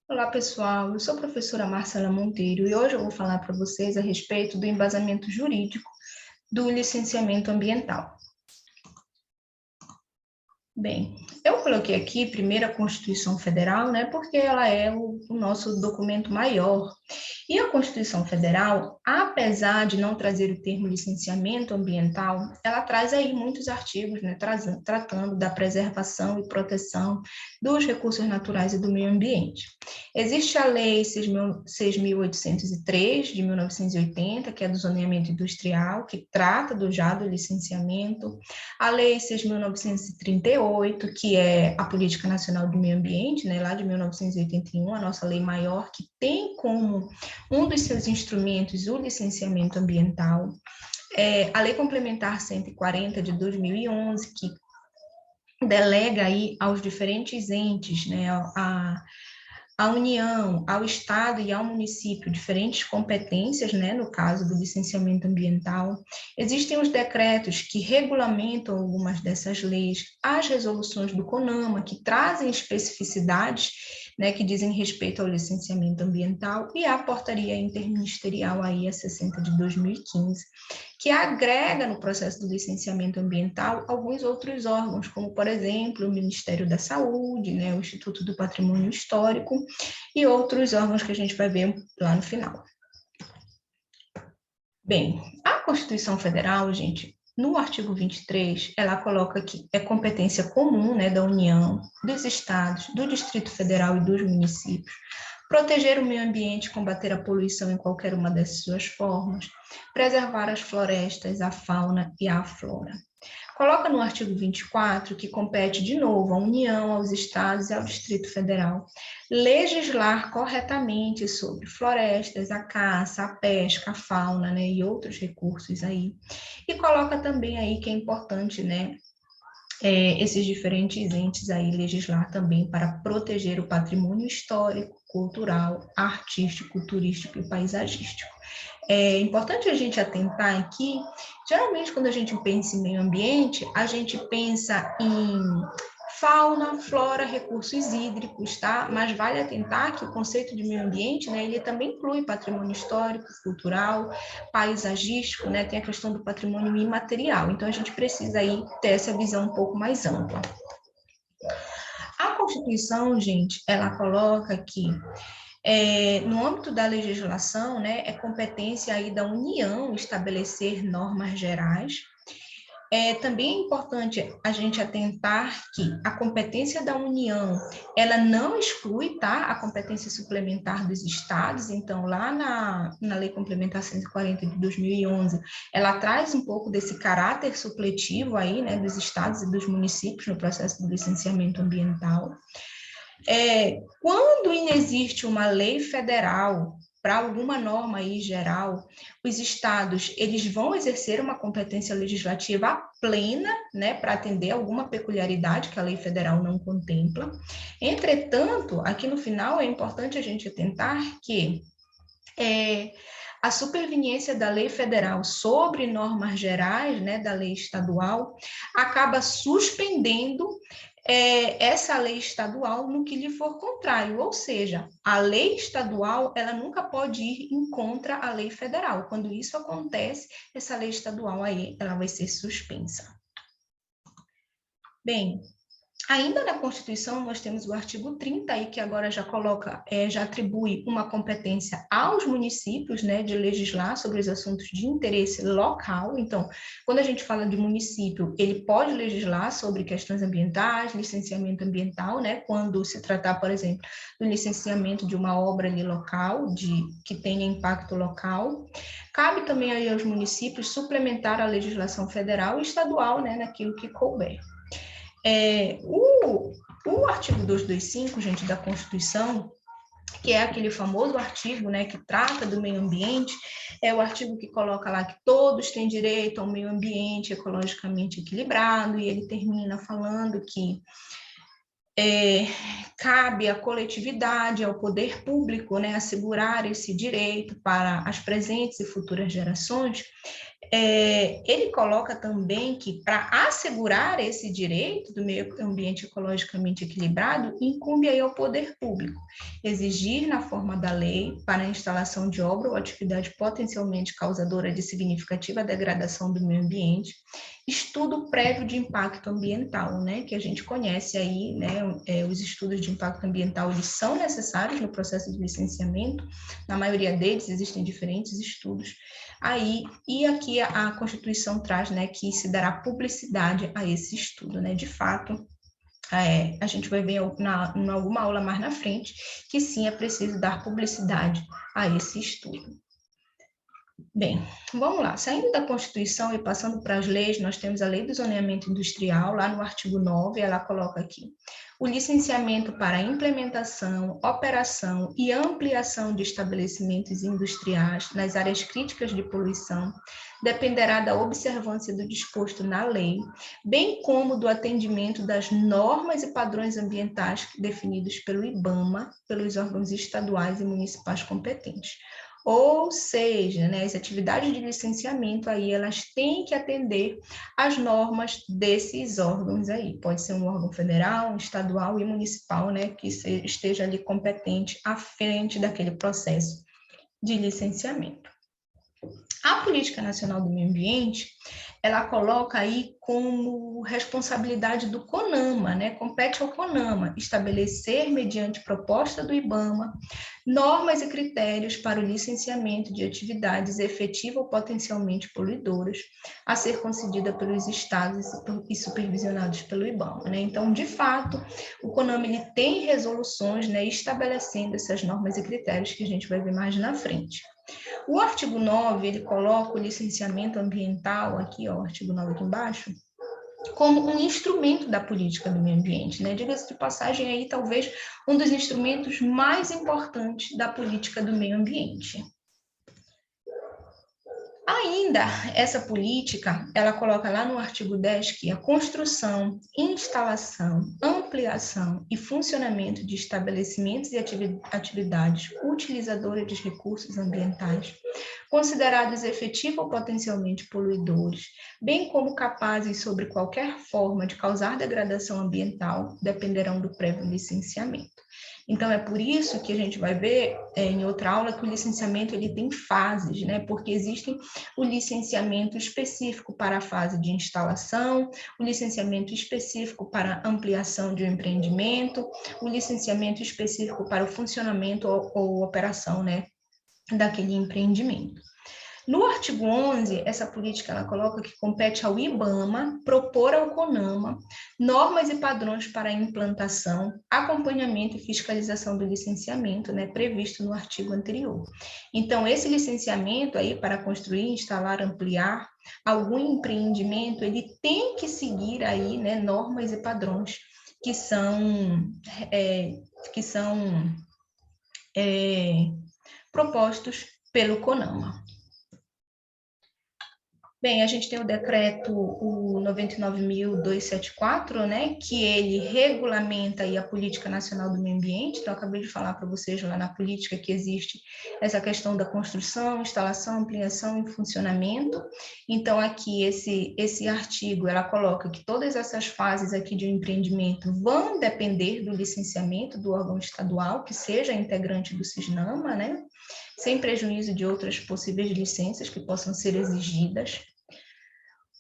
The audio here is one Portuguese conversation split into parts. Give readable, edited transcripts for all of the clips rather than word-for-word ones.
Olá, pessoal. Eu sou a professora Marcela Monteiro e hoje eu vou falar para vocês a respeito do embasamento jurídico do licenciamento ambiental. Bem, eu coloquei aqui primeiro a Constituição Federal, né, porque ela é o nosso documento maior. E a Constituição Federal, apesar de não trazer o termo licenciamento ambiental, ela traz aí muitos artigos, né, tratando da preservação e proteção dos recursos naturais e do meio ambiente. Existe a Lei 6.803, de 1980, que é do zoneamento industrial, que trata do licenciamento. A Lei 6.938, que é a Política Nacional do Meio Ambiente, né, lá de 1981, a nossa lei maior, que tem como um dos seus instrumentos o licenciamento ambiental. A Lei Complementar 140, de 2011, que delega aí aos diferentes entes, né, à União, ao Estado e ao município diferentes competências, né, no caso do licenciamento ambiental. Existem os decretos que regulamentam algumas dessas leis, as resoluções do CONAMA, que trazem especificidades, né, que dizem respeito ao licenciamento ambiental, e a portaria interministerial aí, a 60 de 2015, que agrega no processo do licenciamento ambiental alguns outros órgãos, como, por exemplo, o Ministério da Saúde, né, o Instituto do Patrimônio Histórico e outros órgãos que a gente vai ver lá no final. Bem, a Constituição Federal, gente, no artigo 23, ela coloca que é competência comum, né, da União, dos estados, do Distrito Federal e dos municípios proteger o meio ambiente, combater a poluição em qualquer uma das suas formas, preservar as florestas, a fauna e a flora. Coloca no artigo 24 que compete de novo à União, aos estados e ao Distrito Federal legislar corretamente sobre florestas, a caça, a pesca, a fauna, né, e outros recursos aí. E coloca também aí que é importante, né, esses diferentes entes aí legislar também para proteger o patrimônio histórico, cultural, artístico, turístico e paisagístico. É importante a gente atentar aqui, geralmente quando a gente pensa em meio ambiente, a gente pensa em fauna, flora, recursos hídricos, tá? Mas vale atentar que o conceito de meio ambiente, né, ele também inclui patrimônio histórico, cultural, paisagístico, né, tem a questão do patrimônio imaterial. Então, a gente precisa aí ter essa visão um pouco mais ampla. A Constituição, gente, ela coloca que no âmbito da legislação, né, é competência aí da União estabelecer normas gerais. Também é importante a gente atentar que a competência da União, ela não exclui, tá, a competência suplementar dos estados. Então, lá na Lei Complementar 140 de 2011, ela traz um pouco desse caráter supletivo aí, né, dos estados e dos municípios no processo do licenciamento ambiental. Quando inexiste uma lei federal para alguma norma aí geral, os estados, eles vão exercer uma competência legislativa plena, né, para atender alguma peculiaridade que a lei federal não contempla. Entretanto, aqui no final é importante a gente atentar que a superveniência da lei federal sobre normas gerais, né, da lei estadual, acaba suspendendo essa lei estadual no que lhe for contrário, ou seja, a lei estadual, ela nunca pode ir em contra a lei federal. Quando isso acontece, essa lei estadual aí, ela vai ser suspensa. Bem, ainda na Constituição, nós temos o artigo 30 aí, que agora já coloca, já atribui uma competência aos municípios, né, de legislar sobre os assuntos de interesse local. Então, quando a gente fala de município, ele pode legislar sobre questões ambientais, licenciamento ambiental, né, quando se tratar, por exemplo, do licenciamento de uma obra ali local, que tenha impacto local. Cabe também aí aos municípios suplementar a legislação federal e estadual, né, naquilo que couber. O artigo 225, gente, da Constituição, que é aquele famoso artigo, né, que trata do meio ambiente, é o artigo que coloca lá que todos têm direito ao meio ambiente ecologicamente equilibrado, e ele termina falando que cabe à coletividade, ao poder público, né, assegurar esse direito para as presentes e futuras gerações. Ele coloca também que, para assegurar esse direito do meio ambiente ecologicamente equilibrado, incumbe aí ao poder público exigir, na forma da lei, para a instalação de obra ou atividade potencialmente causadora de significativa degradação do meio ambiente, estudo prévio de impacto ambiental, né, que a gente conhece aí, né, os estudos de impacto ambiental, eles são necessários no processo de licenciamento, na maioria deles existem diferentes estudos, aí, e aqui a Constituição traz, né, que se dará publicidade a esse estudo, né, de fato, a gente vai ver em alguma aula mais na frente que sim, é preciso dar publicidade a esse estudo. Bem, vamos lá. Saindo da Constituição e passando para as leis, nós temos a Lei do Zoneamento Industrial, lá no artigo 9, ela coloca aqui: o licenciamento para implementação, operação e ampliação de estabelecimentos industriais nas áreas críticas de poluição dependerá da observância do disposto na lei, bem como do atendimento das normas e padrões ambientais definidos pelo IBAMA, pelos órgãos estaduais e municipais competentes. Ou seja, né, as atividades de licenciamento aí, elas têm que atender às normas desses órgãos aí. Pode ser um órgão federal, estadual e municipal, né, que esteja ali competente à frente daquele processo de licenciamento. A Política Nacional do Meio Ambiente, ela coloca aí como responsabilidade do CONAMA, né? Compete ao CONAMA estabelecer, mediante proposta do IBAMA, normas e critérios para o licenciamento de atividades efetiva ou potencialmente poluidoras, a ser concedida pelos estados e supervisionados pelo IBAMA, né? Então, de fato, o CONAMA ele tem resoluções, né, estabelecendo essas normas e critérios que a gente vai ver mais na frente. O artigo 9, ele coloca o licenciamento ambiental, aqui, ó, o artigo 9 aqui embaixo, como um instrumento da política do meio ambiente, né? Diga-se de passagem aí, talvez, um dos instrumentos mais importantes da política do meio ambiente. Ainda, essa política, ela coloca lá no artigo 10 que a construção, instalação, ampliação e funcionamento de estabelecimentos e atividades utilizadoras de recursos ambientais, considerados efetivos ou potencialmente poluidores, bem como capazes sobre qualquer forma de causar degradação ambiental, dependerão do prévio licenciamento. Então, é por isso que a gente vai ver em outra aula que o licenciamento ele tem fases, né? Porque existem o licenciamento específico para a fase de instalação, o licenciamento específico para ampliação de um empreendimento, o licenciamento específico para o funcionamento ou operação, né, daquele empreendimento. No artigo 11, essa política ela coloca que compete ao IBAMA propor ao CONAMA normas e padrões para a implantação, acompanhamento e fiscalização do licenciamento, né, previsto no artigo anterior. Então, esse licenciamento aí para construir, instalar, ampliar algum empreendimento, ele tem que seguir aí, né, normas e padrões que são propostos pelo CONAMA. Bem, a gente tem o decreto o 99.274, né, que ele regulamenta aí a Política Nacional do Meio Ambiente. Então, eu acabei de falar para vocês lá na política que existe essa questão da construção, instalação, ampliação e funcionamento. Então, aqui esse artigo, ela coloca que todas essas fases aqui de um empreendimento vão depender do licenciamento do órgão estadual, que seja integrante do Cisnama, né, sem prejuízo de outras possíveis licenças que possam ser exigidas.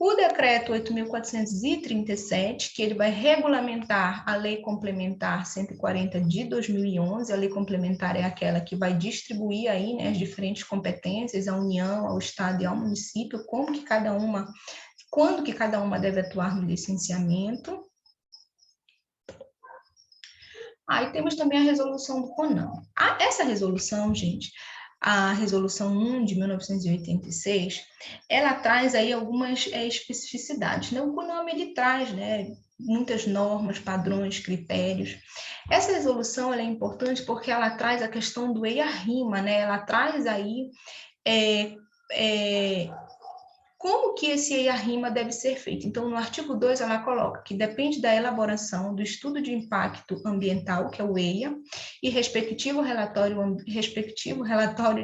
O decreto 8.437, que ele vai regulamentar a Lei Complementar 140 de 2011, a Lei Complementar é aquela que vai distribuir aí, né, as diferentes competências à União, ao Estado e ao município, quando que cada uma deve atuar no licenciamento. Aí temos também a resolução do CONAMA. Essa resolução, gente, a resolução 1 de 1986, ela traz aí algumas especificidades, né? O CONAMA, ele traz, né, muitas normas, padrões, critérios. Essa resolução, ela é importante porque ela traz a questão do EIA-RIMA, né? Ela traz aí Como que esse EIA-RIMA deve ser feito? Então, no artigo 2, ela coloca que depende da elaboração do estudo de impacto ambiental, que é o EIA, e respectivo relatório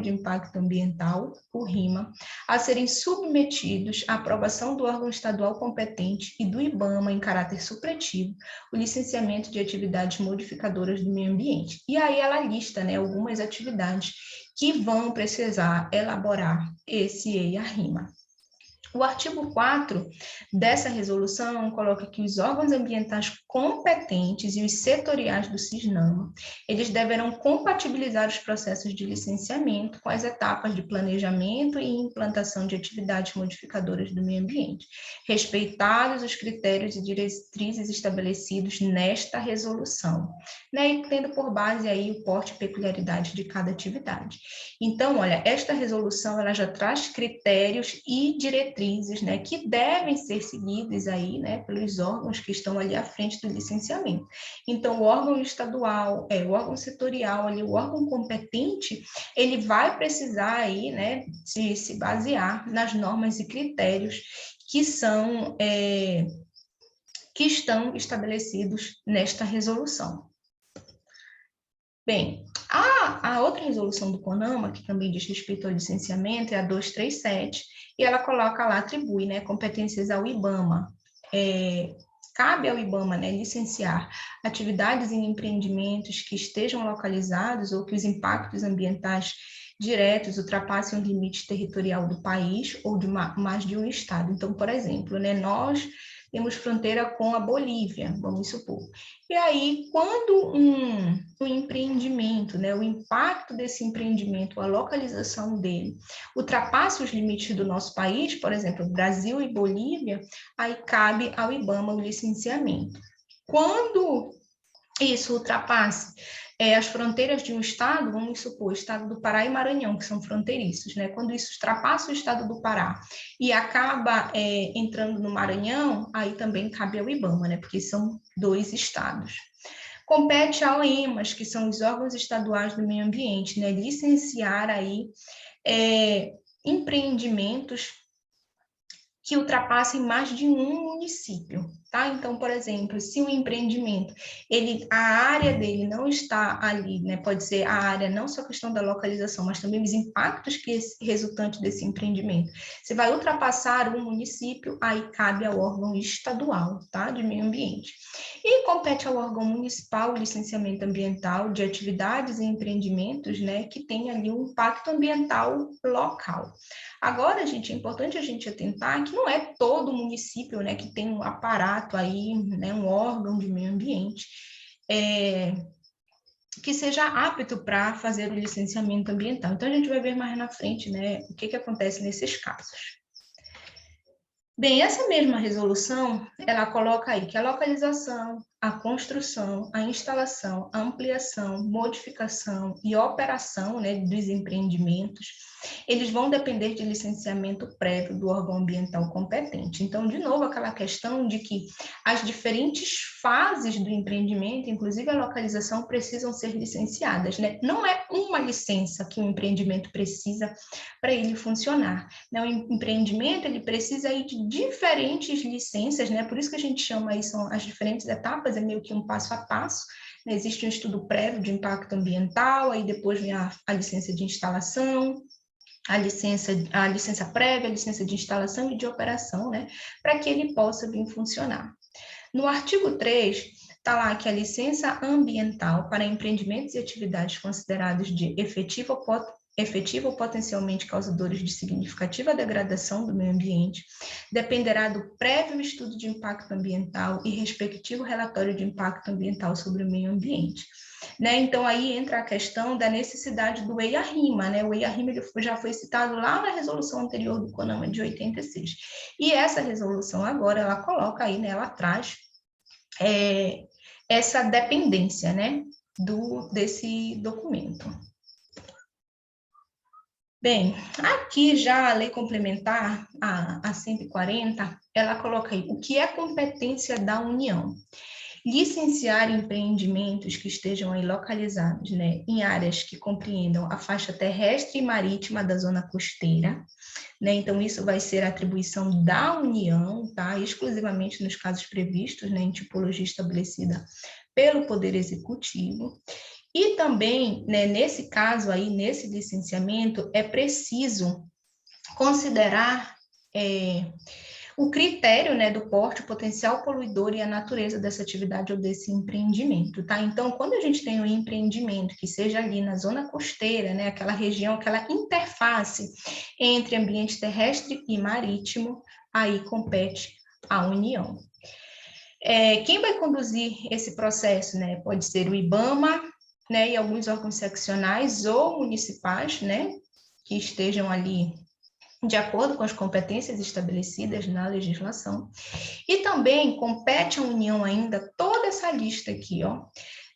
de impacto ambiental, o RIMA, a serem submetidos à aprovação do órgão estadual competente e do IBAMA em caráter supletivo, o licenciamento de atividades modificadoras do meio ambiente. E aí ela lista, né, algumas atividades que vão precisar elaborar esse EIA-RIMA. O artigo 4 dessa resolução coloca que os órgãos ambientais competentes e os setoriais do CISNAMA, eles deverão compatibilizar os processos de licenciamento com as etapas de planejamento e implantação de atividades modificadoras do meio ambiente, respeitados os critérios e diretrizes estabelecidos nesta resolução, né, e tendo por base aí o porte e peculiaridade de cada atividade. Então, olha, esta resolução ela já traz critérios e diretrizes, né, que devem ser seguidos aí, né, pelos órgãos que estão ali à frente do licenciamento. Então, o órgão estadual, o órgão setorial, ali, o órgão competente, ele vai precisar aí, né, se basear nas normas e critérios que são que estão estabelecidos nesta resolução. Bem, a outra resolução do CONAMA, que também diz respeito ao licenciamento, é a 237, e ela coloca lá, atribui, né, competências ao IBAMA. Cabe ao IBAMA, né, licenciar atividades em empreendimentos que estejam localizados ou que os impactos ambientais diretos ultrapassem o limite territorial do país ou de mais de um estado. Então, por exemplo, né, nós temos fronteira com a Bolívia, vamos supor. E aí, quando um empreendimento, né, o impacto desse empreendimento, a localização dele, ultrapassa os limites do nosso país, por exemplo, Brasil e Bolívia, aí cabe ao IBAMA o licenciamento. Quando isso ultrapasse as fronteiras de um estado, vamos supor, o estado do Pará e Maranhão, que são fronteiriços, né? Quando isso ultrapassa o estado do Pará e acaba entrando no Maranhão, aí também cabe ao IBAMA, né? Porque são 2 estados. Compete ao EMAS, que são os órgãos estaduais do meio ambiente, né? Licenciar aí empreendimentos que ultrapassem mais de um município, tá? Então, por exemplo, se o empreendimento, a área dele não está ali, né? Pode ser a área, não só a questão da localização, mas também os impactos que resultantes desse empreendimento. Se vai ultrapassar um município, aí cabe ao órgão estadual, tá? De meio ambiente. E compete ao órgão municipal o licenciamento ambiental de atividades e empreendimentos, né? Que tem ali um impacto ambiental local. Agora, gente, é importante a gente atentar que não é todo município, né, que tem um aparato aí, né, um órgão de meio ambiente, que seja apto para fazer o licenciamento ambiental. Então, a gente vai ver mais na frente, né, o que acontece nesses casos. Bem, essa mesma resolução, ela coloca aí que a localização, a construção, a instalação, a ampliação, modificação e operação, né, dos empreendimentos, eles vão depender de licenciamento prévio do órgão ambiental competente. Então, de novo, aquela questão de que as diferentes fases do empreendimento, inclusive a localização, precisam ser licenciadas, né? Não é uma licença que o empreendimento precisa para ele funcionar, né? O empreendimento, ele precisa aí de diferentes licenças, né? Por isso que a gente chama aí, são as diferentes etapas, é meio que um passo a passo. Né? Existe um estudo prévio de impacto ambiental, aí depois vem a licença de instalação, a licença prévia, a licença de instalação e de operação, né, para que ele possa vir funcionar. No artigo 3, está lá que a licença ambiental para empreendimentos e atividades considerados de efetivo ou potencialmente causadores de significativa degradação do meio ambiente, dependerá do prévio estudo de impacto ambiental e respectivo relatório de impacto ambiental sobre o meio ambiente. Né? Então, aí entra a questão da necessidade do EIA-RIMA, né? O EIA-RIMA já foi citado lá na resolução anterior do CONAMA de 86. E essa resolução agora, ela coloca aí, né? Ela traz essa dependência, né? Desse documento. Bem, aqui já a lei complementar, a 140, ela coloca aí o que é competência da União. licenciar empreendimentos que estejam aí localizados, né, em áreas que compreendam a faixa terrestre e marítima da zona costeira, né? Então, isso vai ser atribuição da União, tá? Exclusivamente nos casos previstos, né, em tipologia estabelecida pelo Poder Executivo. E também, né, nesse caso aí, nesse licenciamento, é preciso considerar o critério, né, do porte, o potencial poluidor e a natureza dessa atividade ou desse empreendimento, tá? Então, quando a gente tem um empreendimento que seja ali na zona costeira, né, aquela região, aquela interface entre ambiente terrestre e marítimo, aí compete à União. Quem vai conduzir esse processo, né, pode ser o IBAMA, né, e alguns órgãos seccionais ou municipais, né, que estejam ali de acordo com as competências estabelecidas na legislação. E também compete à União ainda toda essa lista aqui, ó.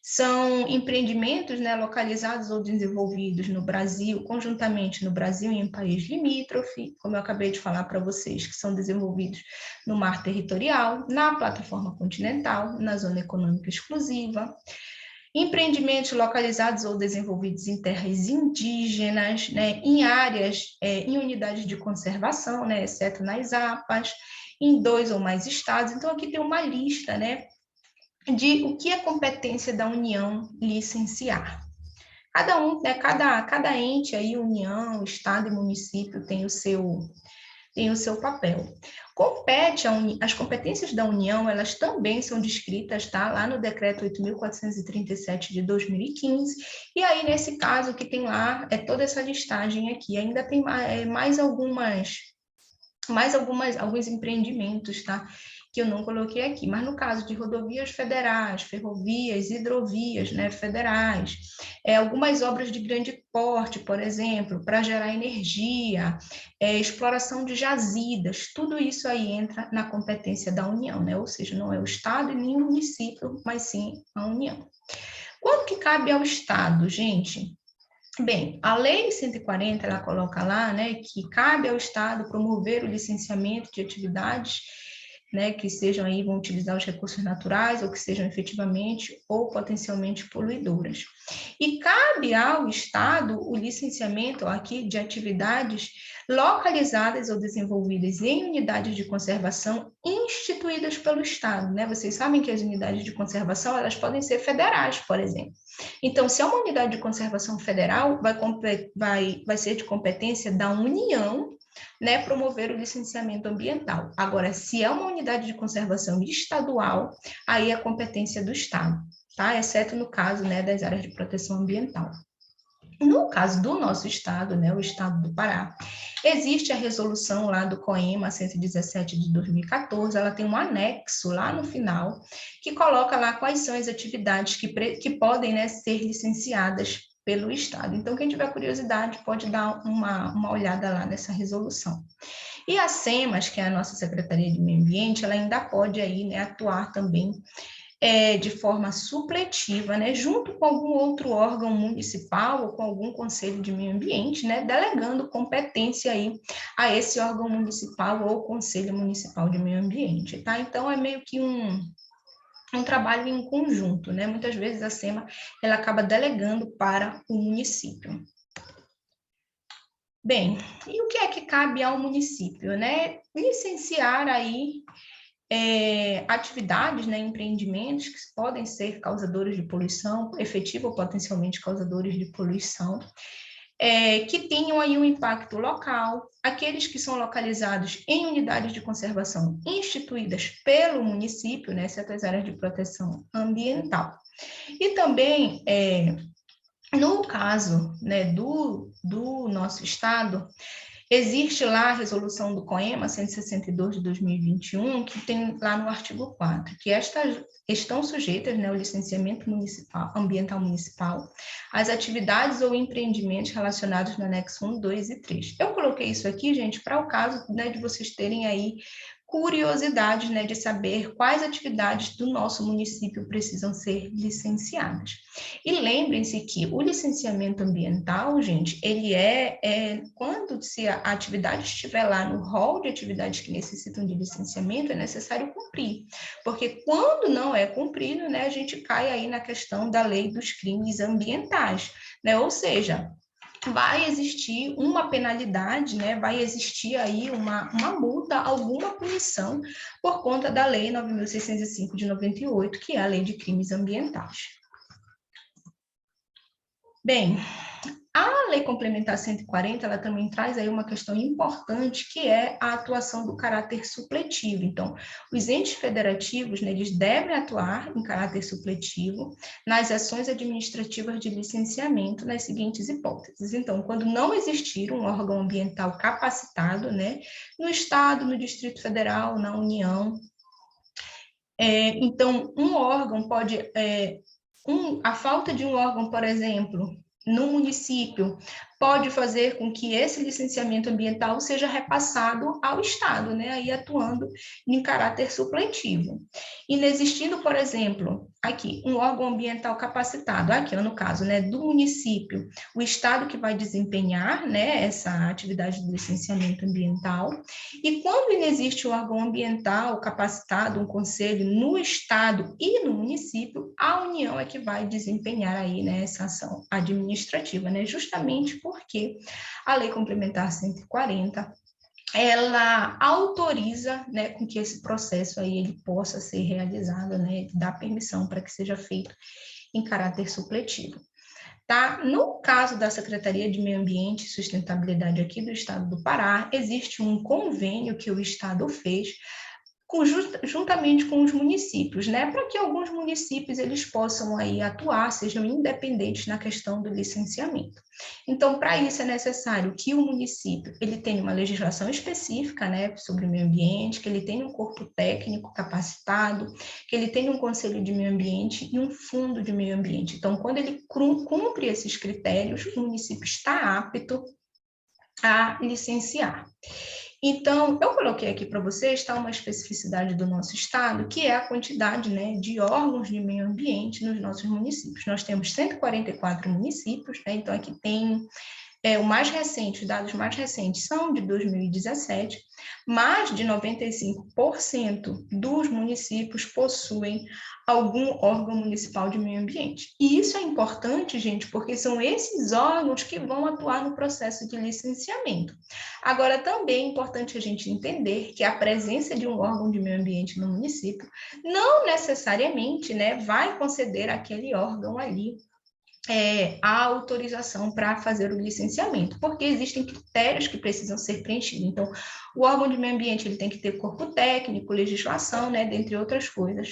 São empreendimentos, né, localizados ou desenvolvidos no Brasil, conjuntamente no Brasil e em país limítrofe, como eu acabei de falar para vocês, que são desenvolvidos no mar territorial, na plataforma continental, na zona econômica exclusiva, empreendimentos localizados ou desenvolvidos em terras indígenas, né, em áreas, em unidades de conservação, né, exceto nas APAs, em 2 ou mais estados. Então, aqui tem uma lista, né, de o que é competência da União licenciar. Cada um, né, cada ente aí, União, Estado e município tem o seu papel. Compete as competências da União, elas também são descritas, tá? Lá no Decreto 8.437 de 2015, e aí, nesse caso, que tem lá, toda essa listagem aqui, ainda tem alguns empreendimentos, tá? Que eu não coloquei aqui, mas no caso de rodovias federais, ferrovias, hidrovias, né, federais, algumas obras de grande porte, por exemplo, para gerar energia, exploração de jazidas, tudo isso aí entra na competência da União, né? Ou seja, não é o Estado e nem o município, mas sim a União. Quanto que cabe ao Estado, gente? Bem, a Lei 140, ela coloca lá, né, que cabe ao Estado promover o licenciamento de atividades, né, que sejam aí, vão utilizar os recursos naturais ou que sejam efetivamente ou potencialmente poluidoras. E cabe ao Estado o licenciamento aqui de atividades localizadas ou desenvolvidas em unidades de conservação instituídas pelo Estado, né? Vocês sabem que as unidades de conservação, elas podem ser federais, por exemplo. Então, se é uma unidade de conservação federal, vai ser de competência da União, né, promover o licenciamento ambiental. Agora, se é uma unidade de conservação estadual, aí é competência do Estado, tá? Exceto no caso, né, das áreas de proteção ambiental. No caso do nosso estado, né, o estado do Pará, existe a resolução lá do COEMA 117 de 2014, ela tem um anexo lá no final, que coloca lá quais são as atividades que podem, né, ser licenciadas pelo Estado. Então, quem tiver curiosidade pode dar uma olhada lá nessa resolução. E a SEMAS, que é a nossa Secretaria de Meio Ambiente, ela ainda pode aí, né, atuar também de forma supletiva, né, junto com algum outro órgão municipal ou com algum conselho de meio ambiente, né, delegando competência aí a esse órgão municipal ou conselho municipal de meio ambiente, tá? Então, é meio que um trabalho em conjunto, né? Muitas vezes a SEMA, ela acaba delegando para o município. Bem, e o que é que cabe ao município, né? Licenciar aí atividades, né, empreendimentos que podem ser causadores de poluição, efetivo ou potencialmente causadores de poluição, que tenham aí um impacto local, aqueles que são localizados em unidades de conservação instituídas pelo município, né, certas áreas de proteção ambiental. E também, no caso, né, do nosso estado, existe lá a resolução do COEMA 162 de 2021, que tem lá no artigo 4, que estão sujeitas, né, ao licenciamento ambiental municipal, as atividades ou empreendimentos relacionados no anexo 1, 2 e 3. Eu coloquei isso aqui, gente, para o caso, né, de vocês terem aí curiosidade, né, de saber quais atividades do nosso município precisam ser licenciadas. E lembrem-se que o licenciamento ambiental, gente, ele quando se a atividade estiver lá no rol de atividades que necessitam de licenciamento, é necessário cumprir, porque quando não é cumprido, né, a gente cai aí na questão da lei dos crimes ambientais, né, ou seja, vai existir uma penalidade, né? Vai existir aí uma multa, alguma punição por conta da Lei 9.605 de 98, que é a Lei de Crimes Ambientais. Bem, a Lei Complementar 140, ela também traz aí uma questão importante, que é a atuação do caráter supletivo. Então, os entes federativos, né, eles devem atuar em caráter supletivo nas ações administrativas de licenciamento nas seguintes hipóteses. Então, quando não existir um órgão ambiental capacitado, né, no Estado, no Distrito Federal, na União, então, um órgão pode... a falta de um órgão, por exemplo, no município, pode fazer com que esse licenciamento ambiental seja repassado ao Estado, né, aí atuando em caráter supletivo. Inexistindo, por exemplo, aqui, um órgão ambiental capacitado, aqui, no caso, né, do município, o Estado que vai desempenhar, né, essa atividade de licenciamento ambiental, e quando inexiste um órgão ambiental capacitado, um conselho no Estado e no município, a União é que vai desempenhar aí, né, essa ação administrativa, né, justamente porque a Lei Complementar 140, ela autoriza, né, com que esse processo aí ele possa ser realizado, né, dá permissão para que seja feito em caráter supletivo. Tá? No caso da Secretaria de Meio Ambiente e Sustentabilidade aqui do Estado do Pará, existe um convênio que o Estado fez juntamente com os municípios, né, para que alguns municípios eles possam aí atuar, sejam independentes na questão do licenciamento. Então, para isso é necessário que o município ele tenha uma legislação específica, né, sobre o meio ambiente, que ele tenha um corpo técnico capacitado, que ele tenha um conselho de meio ambiente e um fundo de meio ambiente. Então, quando ele cumpre esses critérios, o município está apto a licenciar. Então, eu coloquei aqui para vocês, tá, uma especificidade do nosso estado, que é a quantidade, né, de órgãos de meio ambiente nos nossos municípios. Nós temos 144 municípios, né, então aqui tem o mais recente, os dados mais recentes são de 2017, mais de 95% dos municípios possuem algum órgão municipal de meio ambiente. E isso é importante, gente, porque são esses órgãos que vão atuar no processo de licenciamento. Agora, também é importante a gente entender que a presença de um órgão de meio ambiente no município não necessariamente, né, vai conceder àquele órgão ali a autorização para fazer o licenciamento, porque existem critérios que precisam ser preenchidos. Então, o órgão de meio ambiente ele tem que ter corpo técnico, legislação, né, dentre outras coisas,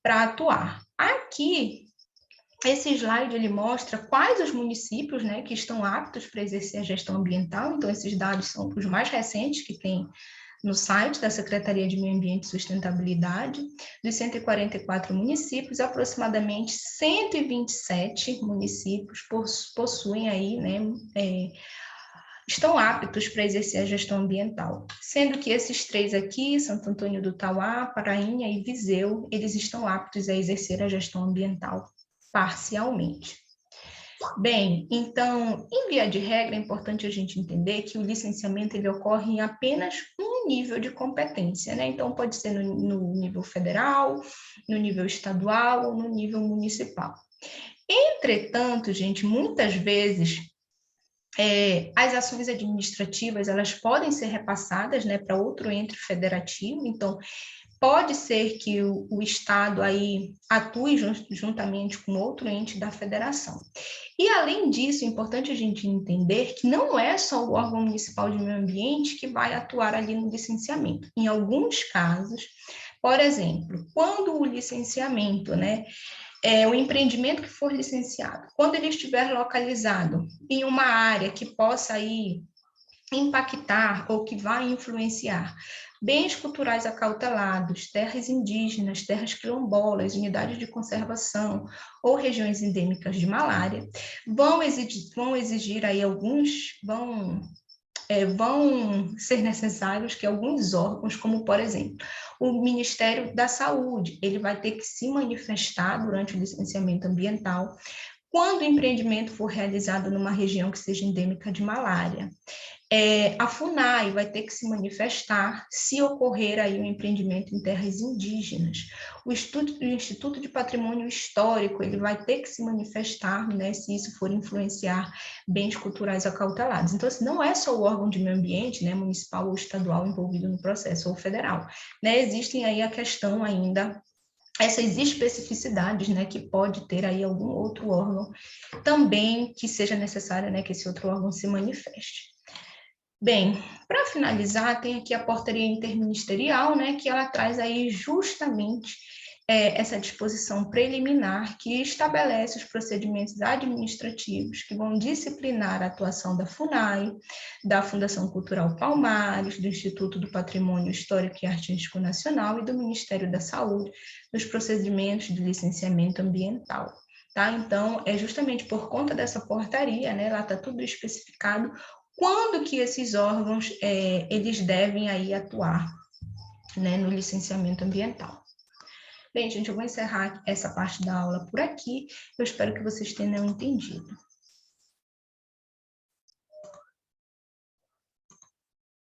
para atuar. Aqui, esse slide ele mostra quais os municípios, né, que estão aptos para exercer a gestão ambiental. Então, esses dados são os mais recentes que tem no site da Secretaria de Meio Ambiente e Sustentabilidade. Dos 144 municípios, aproximadamente 127 municípios possuem aí, né, estão aptos para exercer a gestão ambiental, sendo que esses três aqui, Santo Antônio do Tauá, Parainha e Viseu, eles estão aptos a exercer a gestão ambiental parcialmente. Bem, então, em via de regra, é importante a gente entender que o licenciamento ele ocorre em apenas um nível de competência, né? Então, pode ser no nível federal, no nível estadual ou no nível municipal. Entretanto, gente, muitas vezes as ações administrativas elas podem ser repassadas, né, para outro ente federativo. Então, pode ser que o Estado aí atue juntamente com outro ente da federação. E, além disso, é importante a gente entender que não é só o órgão municipal de meio ambiente que vai atuar ali no licenciamento. Em alguns casos, por exemplo, quando o licenciamento, né, o empreendimento que for licenciado, quando ele estiver localizado em uma área que possa aí impactar ou que vai influenciar bens culturais acautelados, terras indígenas, terras quilombolas, unidades de conservação ou regiões endêmicas de malária, vão exigir aí vão vão ser necessários que alguns órgãos, como, por exemplo, o Ministério da Saúde, ele vai ter que se manifestar durante o licenciamento ambiental quando o empreendimento for realizado numa região que seja endêmica de malária. A FUNAI vai ter que se manifestar se ocorrer aí um empreendimento em terras indígenas. O Instituto de Patrimônio Histórico, ele vai ter que se manifestar, né, se isso for influenciar bens culturais acautelados. Então, assim, não é só o órgão de meio ambiente, né, municipal ou estadual envolvido no processo, ou federal, né, existem aí a questão ainda essas especificidades, né, que pode ter aí algum outro órgão também que seja necessário, né, que esse outro órgão se manifeste. Bem, para finalizar, tem aqui a portaria interministerial, né, que ela traz aí justamente essa disposição preliminar que estabelece os procedimentos administrativos que vão disciplinar a atuação da FUNAI, da Fundação Cultural Palmares, do Instituto do Patrimônio Histórico e Artístico Nacional e do Ministério da Saúde nos procedimentos de licenciamento ambiental. Tá? Então, é justamente por conta dessa portaria, né, lá está tudo especificado, quando que esses órgãos eles devem aí atuar, né, no licenciamento ambiental. Bem, gente, eu vou encerrar essa parte da aula por aqui. Eu espero que vocês tenham entendido.